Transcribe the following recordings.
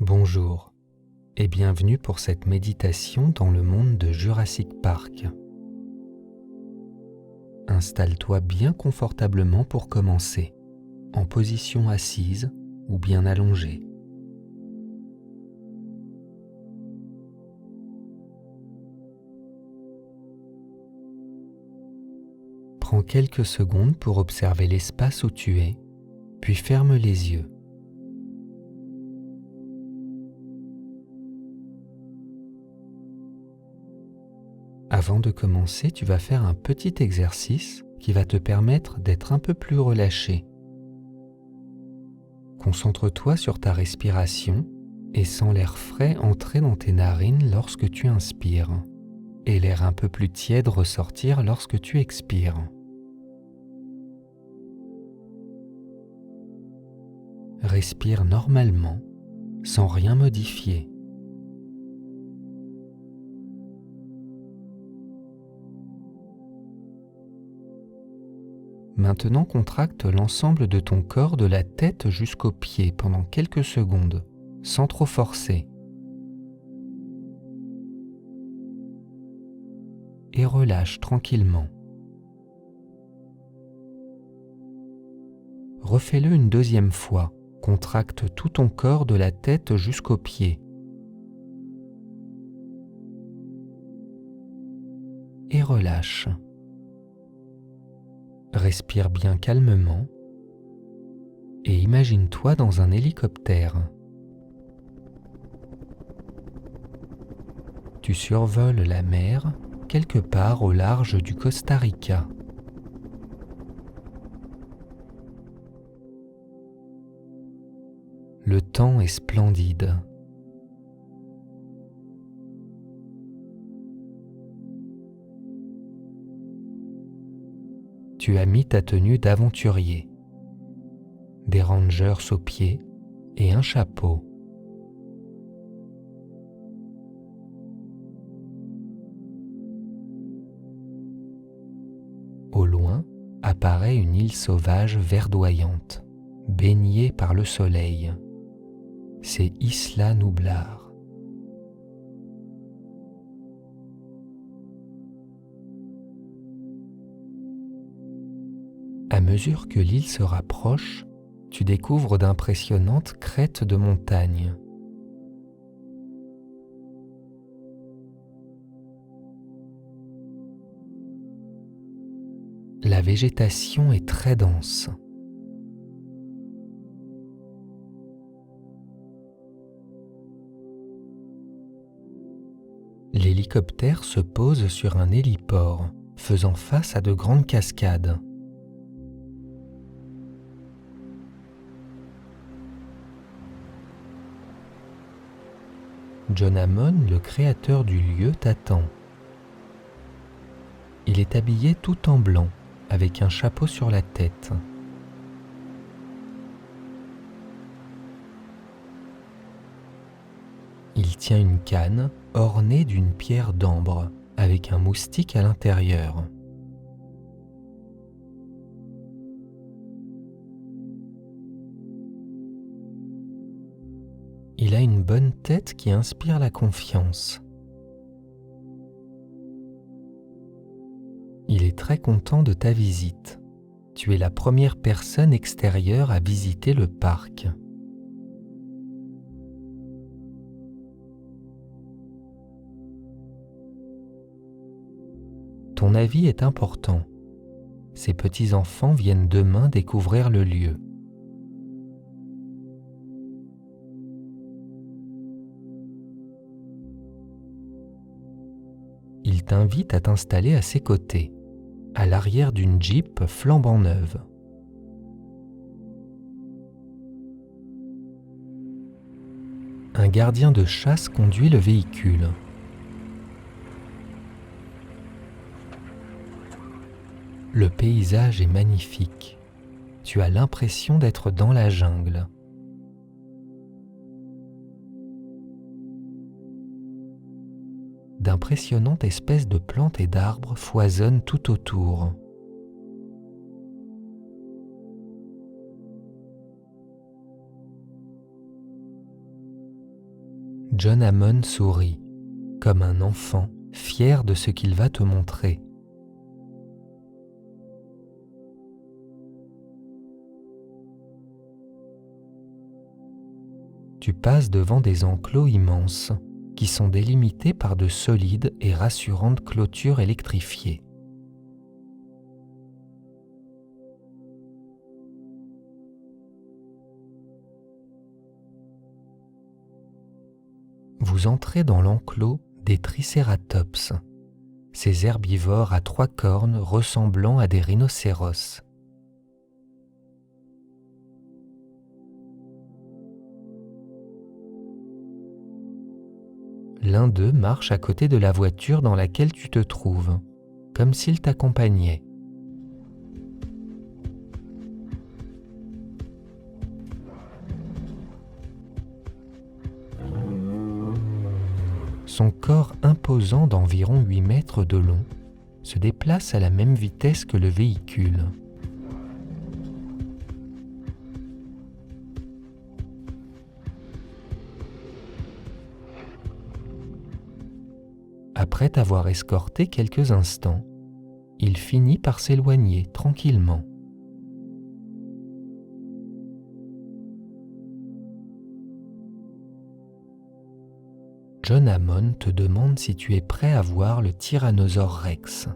Bonjour et bienvenue pour cette méditation dans le monde de Jurassic Park. Installe-toi bien confortablement pour commencer, en position assise ou bien allongée. Prends quelques secondes pour observer l'espace où tu es, puis ferme les yeux. Avant de commencer, tu vas faire un petit exercice qui va te permettre d'être un peu plus relâché. Concentre-toi sur ta respiration et sens l'air frais entrer dans tes narines lorsque tu inspires et l'air un peu plus tiède ressortir lorsque tu expires. Respire normalement, sans rien modifier. Maintenant, contracte l'ensemble de ton corps de la tête jusqu'aux pieds pendant quelques secondes, sans trop forcer. Et relâche tranquillement. Refais-le une deuxième fois. Contracte tout ton corps de la tête jusqu'aux pieds. Et relâche. Respire bien calmement et imagine-toi dans un hélicoptère. Tu survoles la mer quelque part au large du Costa Rica. Le temps est splendide. Tu as mis ta tenue d'aventurier, des rangers aux pieds et un chapeau. Au loin apparaît une île sauvage verdoyante, baignée par le soleil. C'est Isla Nublar. À mesure que l'île se rapproche, tu découvres d'impressionnantes crêtes de montagnes. La végétation est très dense. L'hélicoptère se pose sur un héliport, faisant face à de grandes cascades. John Hammond, le créateur du lieu, t'attend. Il est habillé tout en blanc, avec un chapeau sur la tête. Il tient une canne ornée d'une pierre d'ambre, avec un moustique à l'intérieur. Il a une bonne tête qui inspire la confiance. Il est très content de ta visite. Tu es la première personne extérieure à visiter le parc. Ton avis est important. Ces petits-enfants viennent demain découvrir le lieu. Il t'invite à t'installer à ses côtés, à l'arrière d'une Jeep flambant neuve. Un gardien de chasse conduit le véhicule. Le paysage est magnifique. Tu as l'impression d'être dans la jungle. D'impressionnantes espèces de plantes et d'arbres foisonnent tout autour. John Hammond sourit, comme un enfant fier de ce qu'il va te montrer. Tu passes devant des enclos immenses qui sont délimités par de solides et rassurantes clôtures électrifiées. Vous entrez dans l'enclos des tricératops, ces herbivores à 3 cornes ressemblant à des rhinocéros. L'un d'eux marche à côté de la voiture dans laquelle tu te trouves, comme s'il t'accompagnait. Son corps imposant d'environ 8 mètres de long se déplace à la même vitesse que le véhicule. Après t'avoir escorté quelques instants, il finit par s'éloigner tranquillement. John Hammond te demande si tu es prêt à voir le Tyrannosaure Rex.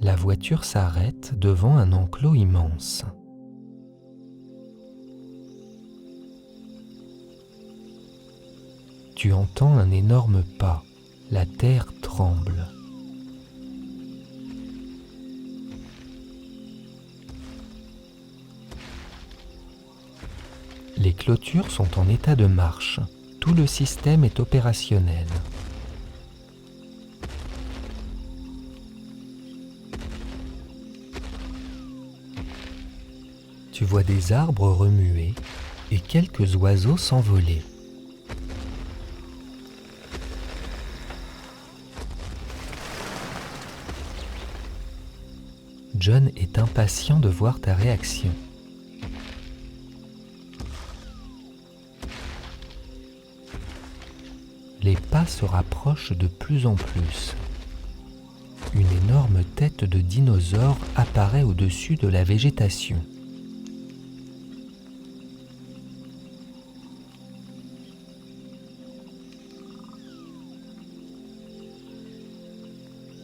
La voiture s'arrête devant un enclos immense. Tu entends un énorme pas, la terre tremble. Les clôtures sont en état de marche, tout le système est opérationnel. Tu vois des arbres remuer et quelques oiseaux s'envoler. John est impatient de voir ta réaction. Les pas se rapprochent de plus en plus. Une énorme tête de dinosaure apparaît au-dessus de la végétation.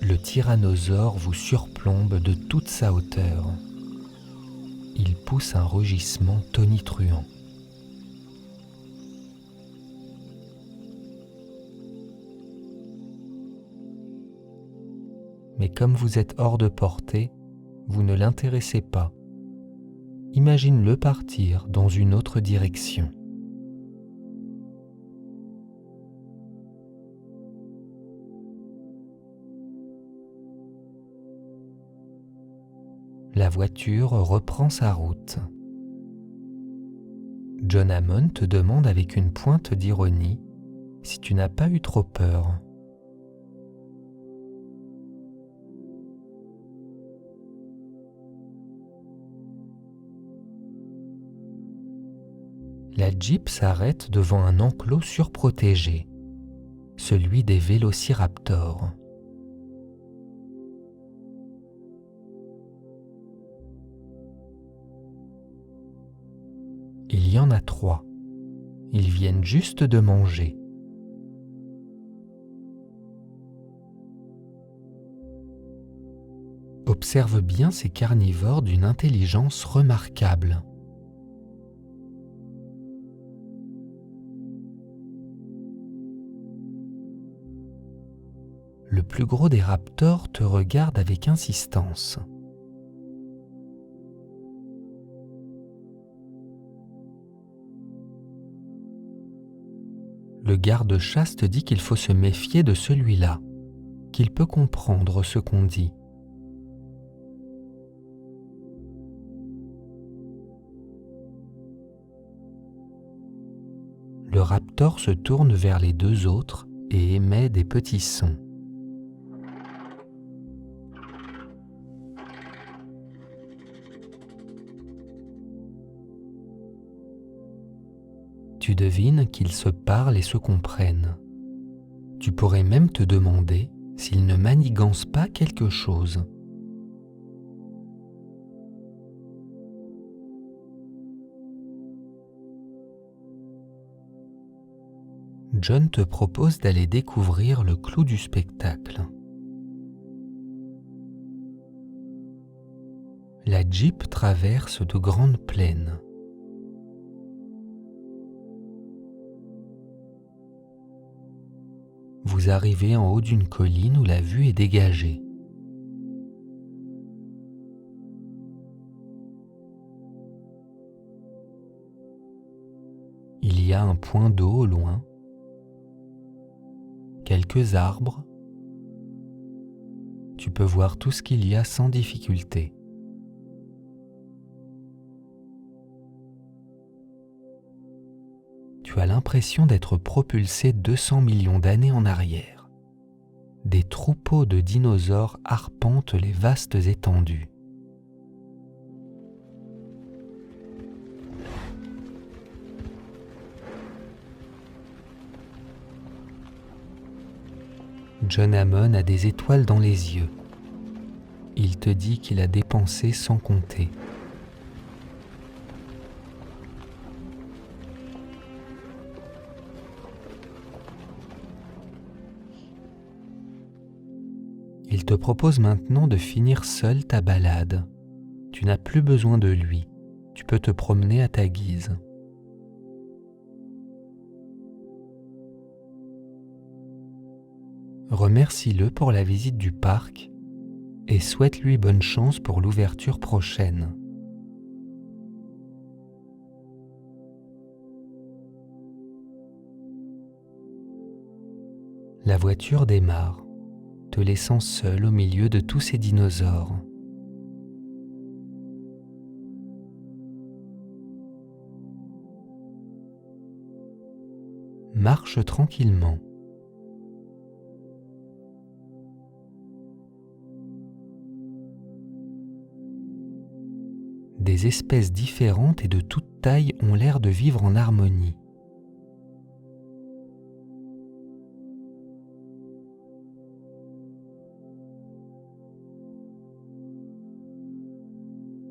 Le tyrannosaure vous surplombe de toute sa hauteur. Il pousse un rugissement tonitruant. Mais comme vous êtes hors de portée, vous ne l'intéressez pas. Imagine-le partir dans une autre direction. La voiture reprend sa route. John Hammond te demande avec une pointe d'ironie si tu n'as pas eu trop peur. La Jeep s'arrête devant un enclos surprotégé, celui des vélociraptors. Il y en a 3. Ils viennent juste de manger. Observe bien ces carnivores d'une intelligence remarquable. Le plus gros des raptors te regarde avec insistance. Le garde-chasse te dit qu'il faut se méfier de celui-là, qu'il peut comprendre ce qu'on dit. Le raptor se tourne vers les 2 autres et émet des petits sons. « 」 « 」 « 」 « 」 « 」 « 」 « 」 « 」 « 」 « 」 « 」 « 」 « 」 « 」 « 」 « 」 « 」 « 」 « 」 « 」 « 」 « 」 « 」 « 」 « 」 « 」 « 」 « 」 « 」 « 」 « Tu devines qu'ils se parlent et se comprennent. Tu pourrais même te demander s'ils ne manigancent pas quelque chose. John te propose d'aller découvrir le clou du spectacle. La Jeep traverse de grandes plaines. Vous arrivez en haut d'une colline où la vue est dégagée. Il y a un point d'eau au loin, quelques arbres. Tu peux voir tout ce qu'il y a sans difficulté. Tu as l'impression d'être propulsé 200 millions d'années en arrière. Des troupeaux de dinosaures arpentent les vastes étendues. John Hammond a des étoiles dans les yeux. Il te dit qu'il a dépensé sans compter. Il te propose maintenant de finir seul ta balade. Tu n'as plus besoin de lui. Tu peux te promener à ta guise. Remercie-le pour la visite du parc et souhaite-lui bonne chance pour l'ouverture prochaine. La voiture démarre, te laissant seul au milieu de tous ces dinosaures. Marche tranquillement. Des espèces différentes et de toute taille ont l'air de vivre en harmonie.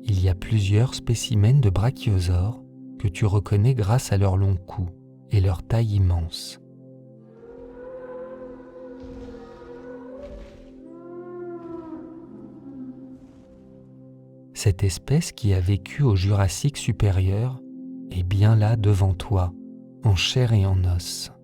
Il y a plusieurs spécimens de brachiosaures que tu reconnais grâce à leur long cou et leur taille immense. Cette espèce qui a vécu au Jurassique supérieur est bien là devant toi, en chair et en os.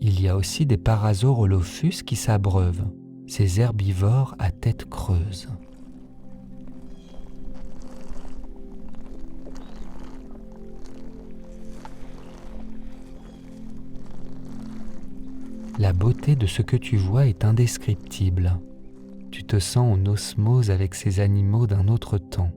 Il y a aussi des Parasaurolophus qui s'abreuvent, ces herbivores à tête creuse. La beauté de ce que tu vois est indescriptible. Tu te sens en osmose avec ces animaux d'un autre temps.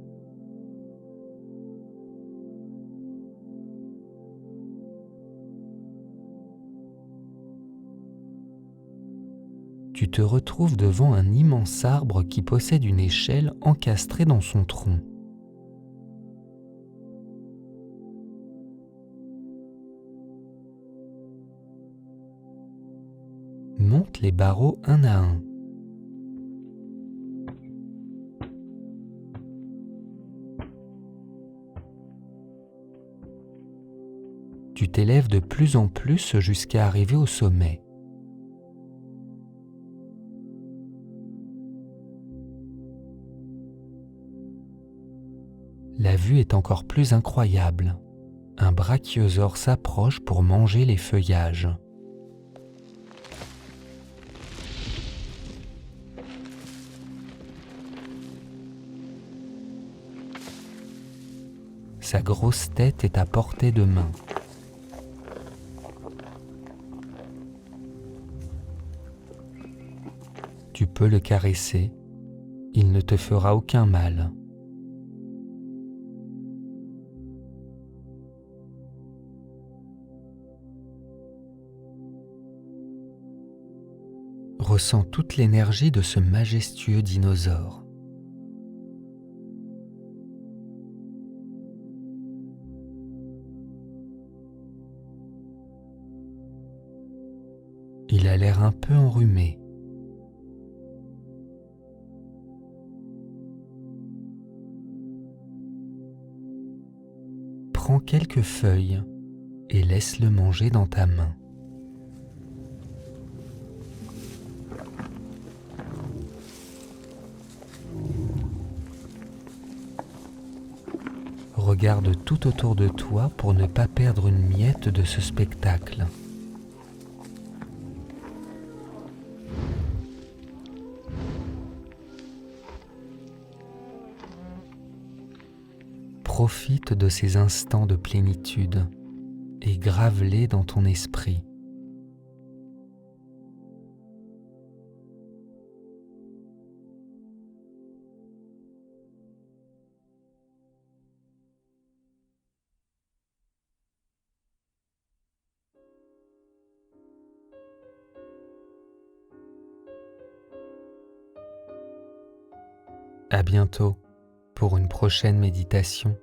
Tu te retrouves devant un immense arbre qui possède une échelle encastrée dans son tronc. Monte les barreaux un à un. Tu t'élèves de plus en plus jusqu'à arriver au sommet. La vue est encore plus incroyable. Un brachiosaure s'approche pour manger les feuillages. Sa grosse tête est à portée de main. Tu peux le caresser, il ne te fera aucun mal. Ressens toute l'énergie de ce majestueux dinosaure. Il a l'air un peu enrhumé. Prends quelques feuilles et laisse-le manger dans ta main. Regarde tout autour de toi pour ne pas perdre une miette de ce spectacle. Profite de ces instants de plénitude et grave-les dans ton esprit. À bientôt pour une prochaine méditation.